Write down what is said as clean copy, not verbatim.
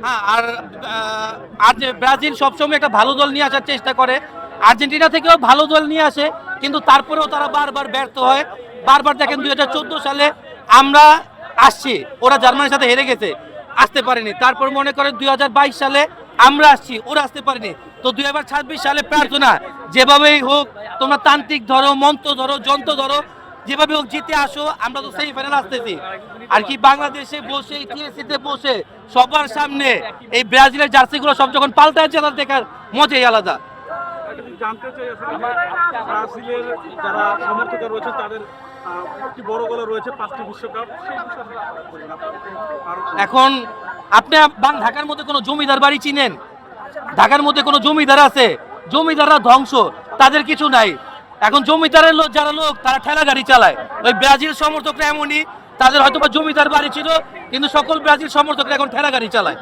হ্যাঁ, আর যে ব্রাজিল সবসময় একটা ভালো দল নিয়ে আসার চেষ্টা করে, আর্জেন্টিনা থেকেও ভালো দল নিয়ে আসে, কিন্তু তারপরেও তারা বারবার ব্যর্থ হয়। বারবার দেখেন 2014 সালে আমরা আসছি, ওরা জার্মানির সাথে হেরে গেছে, আসতে পারেনি। তারপর মনে করেন 2022 সালে আমরা আসছি, ওরা আসতে পারেনি। তো 2026 সালে প্রার্থনা যেভাবেই হোক, তোমরা তান্ত্রিক ধরো, মন্ত্র ধরো, যন্ত্র ধরো, যেভাবে হোক জিতে আসো। আমরা তো সেমিফাইনাল আসতেছি, আর কি বাংলাদেশে বসে টিএসসিতে বসে সবার সামনে এই ব্রাজিলের জার্সিগুলো সব যখন পাল্টায় তাদের দেখার মজাই আলাদা। জানতে চাই আসলে ব্রাজিলের যারা সমর্থক রয়েছে তাদের একটি বড় গলা রয়েছে 5টি বিশ্বকাপ, সেই বিষয়ে এখন আপনি ঢাকার মধ্যে কোনো জমিদার বাড়ি চিনেন? ঢাকার মধ্যে কোনো জমিদার আছে? জমিদাররা ধ্বংস, তাদের কিছু নাই। এখন জমিদারের লোক যারা লোক তারা ঠেলা গাড়ি চালায়। ওই ব্রাজিল সমর্থকরা এমনই, তাদের হয়তো বা জমিদার বাড়ি ছিল, কিন্তু সকল ব্রাজিল সমর্থকরা এখন ঠেলা গাড়ি চালায়।